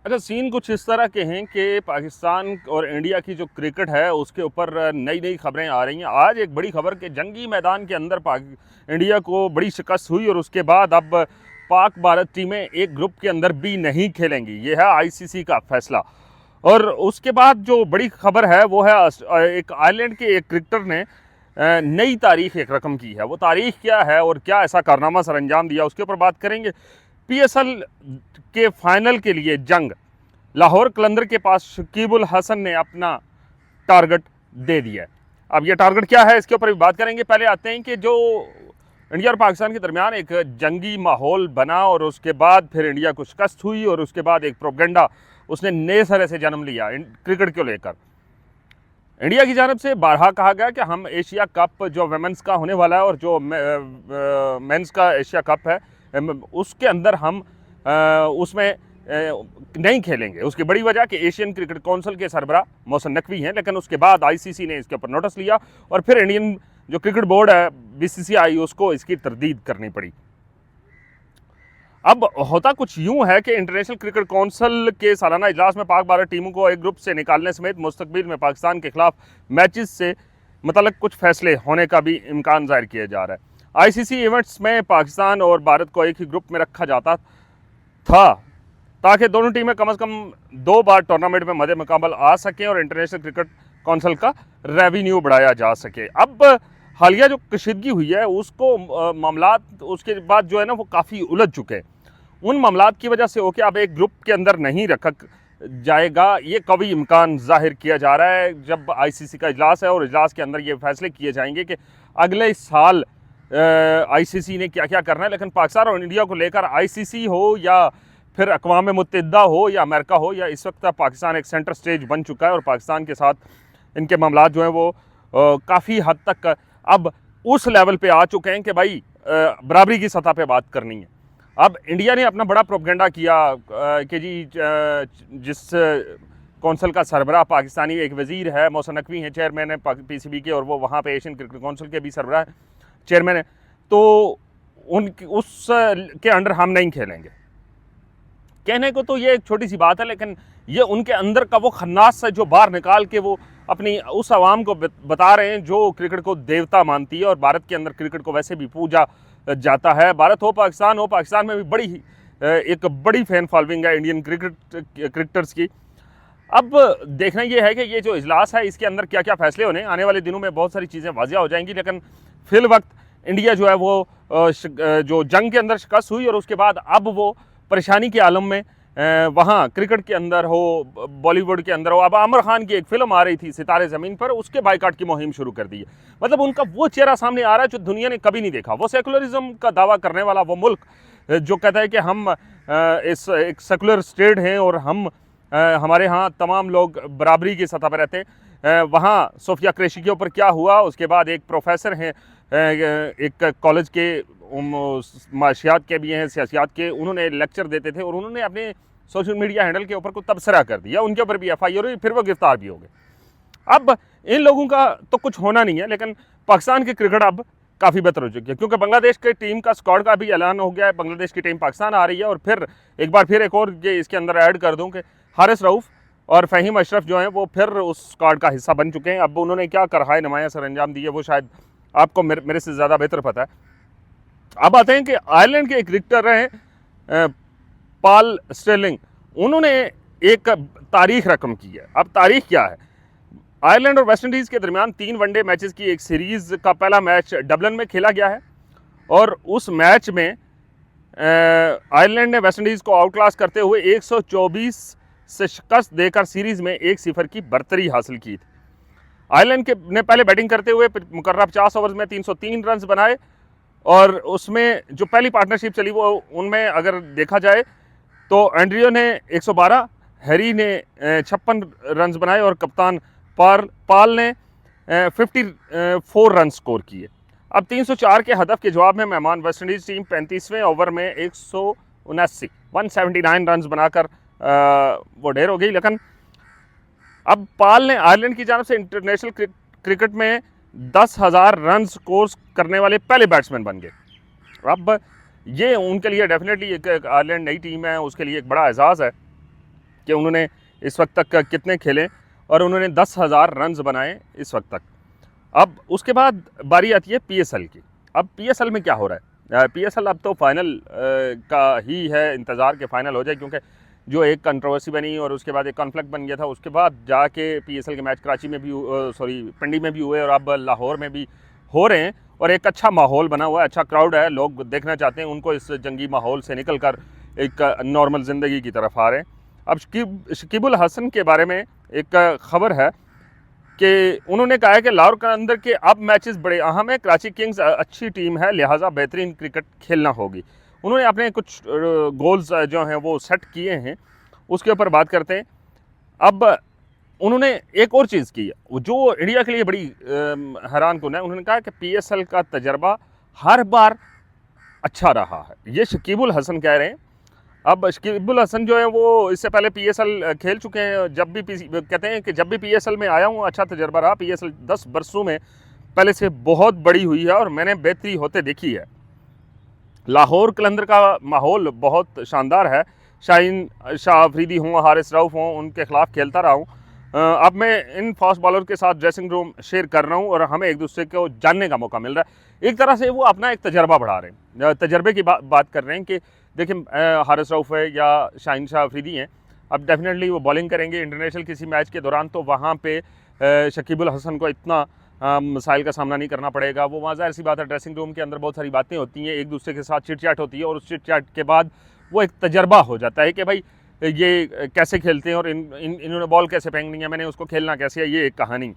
अच्छा, सीन कुछ इस तरह के हैं कि पाकिस्तान और इंडिया की जो क्रिकेट है उसके ऊपर नई नई खबरें आ रही हैं। आज एक बड़ी खबर कि जंगी मैदान के अंदर इंडिया को बड़ी शिकस्त हुई और उसके बाद अब पाक भारत टीमें एक ग्रुप के अंदर भी नहीं खेलेंगी। ये है आईसीसी का फैसला। और उसके बाद जो बड़ी खबर है वो है एक आयरलैंड के एक क्रिकेटर ने नई तारीख एक रकम की है। वो तारीख क्या है और क्या ऐसा कारनामा सर अंजाम दिया, उसके ऊपर बात करेंगे। पीएसएल के फाइनल के लिए जंग लाहौर कलंदर के पास शकीबुल हसन ने अपना टारगेट दे दिया है। अब ये टारगेट क्या है इसके ऊपर भी बात करेंगे। पहले आते हैं कि जो इंडिया और पाकिस्तान के दरमियान एक जंगी माहौल बना और उसके बाद फिर इंडिया को शिकस्त हुई और उसके बाद एक प्रोपेगेंडा उसने नए सिरे से जन्म लिया क्रिकेट को लेकर। इंडिया की जानब से बारहा कहा गया कि हम एशिया कप जो वेमेंस का होने वाला है और जो मेंस का एशिया कप है उसके अंदर हम उसमें नहीं खेलेंगे। उसकी बड़ी वजह कि एशियन क्रिकेट काउंसिल के सरबराह मोहसिन नकवी हैं, लेकिन उसके बाद आईसीसी ने इसके ऊपर नोटिस लिया और फिर इंडियन जो क्रिकेट बोर्ड है बीसीसीआई उसको इसकी तरदीद करनी पड़ी। अब होता कुछ यूं है कि इंटरनेशनल क्रिकेट काउंसिल के सालाना इजलास में पाक भारत टीमों को एक ग्रुप से निकालने समेत मुस्तकबिल में पाकिस्तान के खिलाफ मैचेस से मतलब कुछ फैसले होने का भी इम्कान जाहिर किया जा रहा है। आईसीसी इवेंट्स में पाकिस्तान और भारत को एक ही ग्रुप में रखा जाता था ताकि दोनों टीमें कम से कम 2 बार टूर्नामेंट में मदे मुकाबल आ सकें और इंटरनेशनल क्रिकेट काउंसिल का रेवेन्यू बढ़ाया जा सके। अब हालिया जो कशीदगी हुई है उसको मामलात उसके बाद जो है ना वो काफ़ी उलझ चुके हैं। उन मामलात की वजह से हो कि अब एक ग्रुप के अंदर नहीं रखा जाएगा, ये कभी इम्कान जाहिर किया जा रहा है जब आईसीसी का इजलास है और इजलास के अंदर ये फैसले किए जाएंगे कि अगले साल आईसीसी ने क्या क्या करना है। लेकिन पाकिस्तान और इंडिया को लेकर आईसीसी हो या फिर अक़वाम मुत्तहिदा हो या अमेरिका हो, या इस वक्त पाकिस्तान एक सेंटर स्टेज बन चुका है और पाकिस्तान के साथ इनके मामलात जो हैं वो काफ़ी हद तक अब उस लेवल पे आ चुके हैं कि भाई बराबरी की सतह पे बात करनी है। अब इंडिया ने अपना बड़ा प्रोपेगेंडा किया कि जी जिस कौंसल का सरबराह पाकिस्तानी एक वज़ीर है, मोहसिन नकवी हैं, चेयरमैन है पीसीबी के, और वो वहाँ पे एशियन क्रिकेट काउंसिल के भी सरबराह चेयरमैन है, तो उस के अंडर हम नहीं खेलेंगे। कहने को तो ये एक छोटी सी बात है, लेकिन ये उनके अंदर का वो खन्नास है जो बाहर निकाल के वो अपनी उस आवाम को बता रहे हैं जो क्रिकेट को देवता मानती है। और भारत के अंदर क्रिकेट को वैसे भी पूजा जाता है। भारत हो, पाकिस्तान में भी एक बड़ी फैन फॉलोइंग है इंडियन क्रिकेटर्स की। अब देखना ये है कि ये जो इजलास है इसके अंदर क्या क्या फैसले होने, आने वाले दिनों में बहुत सारी चीज़ें वाजिया हो जाएंगी। लेकिन फिल वक्त इंडिया जो है वो जो जंग के अंदर शिकस्त हुई और उसके बाद अब वो परेशानी के आलम में वहाँ क्रिकेट के अंदर हो, बॉलीवुड के अंदर हो। अब आमिर खान की एक फिल्म आ रही थी सितारे ज़मीन पर, उसके बाइकाट की मुहिम शुरू कर दी है। मतलब उनका वो चेहरा सामने आ रहा है जो दुनिया ने कभी नहीं देखा। वो सेकुलरिज्म का दावा करने वाला वो मुल्क जो कहता है कि हम इस एक सेकुलर स्टेट हैं और हम हमारे यहाँ तमाम लोग बराबरी की सतह पर रहते हैं। वहाँ सोफिया क्रेशी के ऊपर क्या हुआ, उसके बाद एक प्रोफेसर हैं एक कॉलेज के माशियात के भी हैं, सियासियात के, उन्होंने लेक्चर देते थे और उन्होंने अपने सोशल मीडिया हैंडल के ऊपर को तबसरा कर दिया, उनके ऊपर भी एफआईआर हुई, फिर वो गिरफ्तार भी हो गए। अब इन लोगों का तो कुछ होना नहीं है, लेकिन पाकिस्तान की क्रिकेट अब काफ़ी बेहतर हो चुकी है क्योंकि बांग्लादेश की टीम का स्क्वाड का भी ऐलान हो गया है। बांग्लादेश की टीम पाकिस्तान आ रही है और फिर एक और ये इसके अंदर ऐड कर दूं कि हारिस रऊफ़ और फ़हीम अशरफ जो हैं वो फिर उस स्क्वाड का हिस्सा बन चुके हैं। अब उन्होंने क्या करहाए नुमाया सर अंजाम दिए वो शायद आपको मेरे से ज़्यादा बेहतर पता है। अब आते हैं कि आयरलैंड के एक क्रिकेटर हैं पॉल स्टिरलिंग, उन्होंने एक तारीख रकम की है। अब तारीख क्या है? आयरलैंड और वेस्ट इंडीज़ के दरमियान 3 वनडे मैचेस की एक सीरीज़ का पहला मैच डबलिन में खेला गया है और उस मैच में आयरलैंड ने वेस्ट इंडीज़ को आउट क्लास करते हुए 124 से शिकस्त देकर सीरीज़ में 1-0 की बढ़तरी हासिल की थी। आयरलैंड ने पहले बैटिंग करते हुए मुकर्रर 50 ओवर्स में 303 रन बनाए और उसमें जो पहली पार्टनरशिप चली वो उनमें अगर देखा जाए तो एंड्रियो ने 112, हैरी ने 56 रन बनाए और कप्तान पाल ने 54 रन स्कोर किए। अब 304 के हदफ के जवाब में मेहमान वेस्ट इंडीज़ टीम 35वें ओवर में 179 रन बनाकर वो ढेर हो गई। लेकिन अब पाल ने आयरलैंड की जानब से इंटरनेशनल क्रिकेट में 10,000 रन स्कोर करने वाले पहले बैट्समैन बन गए। अब ये उनके लिए डेफिनेटली एक आयरलैंड नई टीम है, उसके लिए एक बड़ा एजाज़ है। कि उन्होंने इस वक्त तक कितने खेले और उन्होंने 10,000 रन्स बनाए इस वक्त तक। अब उसके बाद बारी आती है पीएसएल की। अब पीएसएल में क्या हो रहा है, पीएसएल अब तो फाइनल का ही है इंतज़ार के फाइनल हो जाए, क्योंकि जो एक कंट्रोवर्सी बनी और उसके बाद एक कॉन्फ्लिक्ट बन गया था, उसके बाद जाके पीएसएल के मैच कराची में भी पिंडी में भी हुए और अब लाहौर में भी हो रहे हैं और एक अच्छा माहौल बना हुआ है, अच्छा क्राउड है, लोग देखना चाहते हैं उनको इस जंगी माहौल से निकल कर एक नॉर्मल ज़िंदगी की तरफ आ रहे हैं। अब शकीबुल हसन के बारे में एक ख़बर है कि उन्होंने कहा है कि लाहौर के अंदर के अब मैचेस बड़े अहम है, कराची किंग्स अच्छी टीम है, लिहाजा बेहतरीन क्रिकेट खेलना होगी। उन्होंने अपने कुछ गोल्स जो हैं वो सेट किए हैं, उसके ऊपर बात करते हैं। अब उन्होंने एक और चीज़ की जो इंडिया के लिए बड़ी हैरान कुन है। उन्होंने कहा कि पीएसएल का तजर्बा हर बार अच्छा रहा है, ये शकीबुल हसन कह रहे हैं। अब शकीबुल हसन जो है वो इससे पहले पीएसएल खेल चुके हैं, जब भी कहते हैं कि जब भी पीएसएल में आया हूँ अच्छा तजर्बा रहा, पीएसएल 10 बरसों में पहले से बहुत बड़ी हुई है और मैंने बेहतरी होते देखी है। लाहौर कलंदर का माहौल बहुत शानदार है, शाहीन शाह अफरीदी हों, हारिस रऊफ़ हों, उनके खिलाफ खेलता रहा हूँ। अब मैं इन फास्ट बॉलर के साथ ड्रेसिंग रूम शेयर कर रहा हूँ और हमें एक दूसरे को जानने का मौका मिल रहा है। एक तरह से वो अपना एक तजर्बा बढ़ा रहे हैं, तजर्बे की बात कर रहे हैं कि देखिए हारिस रऊफ़ है या शाहीन शाह अफरीदी हैं, अब डेफिनेटली वो बॉलिंग करेंगे इंटरनेशनल किसी मैच के दौरान, तो वहाँ पे शकीबुल हसन को इतना मसाइल का सामना नहीं करना पड़ेगा। वो वहाँ ज़ाहिर सी बात है ड्रेसिंग रूम के अंदर बहुत सारी बातें होती हैं, एक दूसरे के साथ चिट चैट होती है और उस चिट चैट के बाद वो एक तजर्बा हो जाता है कि भाई ये कैसे खेलते हैं और इन्होंने बॉल कैसे फेंकनी है, मैंने उसको खेलना कैसे है, ये एक कहानी।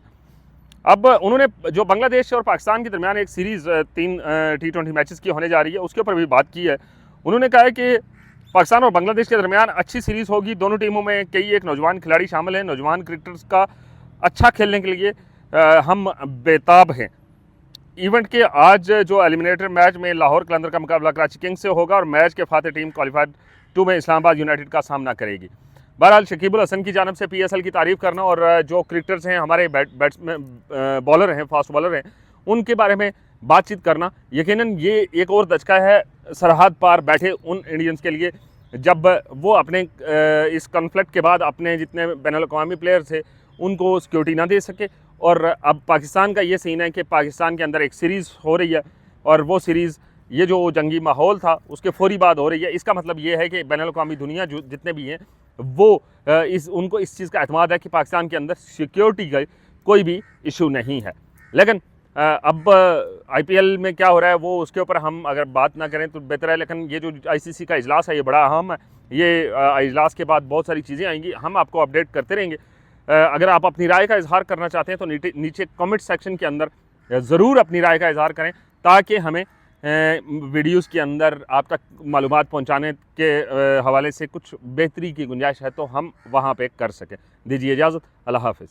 अब उन्होंने जो बांग्लादेश और पाकिस्तान के दरमियान एक सीरीज़ 3 T20 मैचेस की होने जा रही है, उसके ऊपर भी बात की है। उन्होंने कहा है कि पाकिस्तान और बांग्लादेश के दरमियान अच्छी सीरीज़ होगी, दोनों टीमों में कई एक नौजवान खिलाड़ी शामिल हैं, नौजवान क्रिकेटर्स का अच्छा खेलने के लिए हम बेताब हैं। इवेंट के आज जो एलिमिनेटर मैच में लाहौर कलंदर का मुकाबला कराची किंग्स से होगा और मैच के फातह टीम क्वालिफाइड 2 में इस्लामाबाद यूनाइटेड का सामना करेगी। बहरहाल शकीबुल हसन की जानब से पीएसएल की तारीफ़ करना और जो क्रिकेटर्स हैं हमारे बैट्समैन बॉलर हैं, फास्ट बॉलर हैं, उनके बारे में बातचीत करना यकीनन ये एक और दचका है सरहद पार बैठे उन इंडियंस के लिए, जब वो अपने इस कॉन्फ्लिक्ट के बाद अपने जितने बैनुल-अक़वामी प्लेयर थे उनको सिक्योरिटी ना दे सके। और अब पाकिस्तान का ये सीन है कि पाकिस्तान के अंदर एक सीरीज़ हो रही है और वो सीरीज़ ये जो जंगी माहौल था उसके फौरी बाद हो रही है। इसका मतलब ये है कि बैनुल-अक़वामी दुनिया जो जितने भी हैं वो उनको इस चीज़ का एतमाद है कि पाकिस्तान के अंदर सिक्योरिटी का कोई भी इशू नहीं है। लेकिन अब आईपीएल में क्या हो रहा है वो उसके ऊपर हम अगर बात ना करें तो बेहतर है। लेकिन ये जो आईसीसी का इजलास है ये बड़ा अहम है, ये इजलास के बाद बहुत सारी चीज़ें आएंगी, हम आपको अपडेट करते रहेंगे। अगर आप अपनी राय का इजहार करना चाहते हैं तो नीचे कमेंट सेक्शन के अंदर ज़रूर अपनी राय का इजहार करें, ताकि हमें वीडियोस के अंदर आप तक मालूमात पहुंचाने के हवाले से कुछ बेहतरी की गुंजाइश है तो हम वहां पे कर सकें। दीजिए इजाज़त, अल्लाह हाफ़िज़।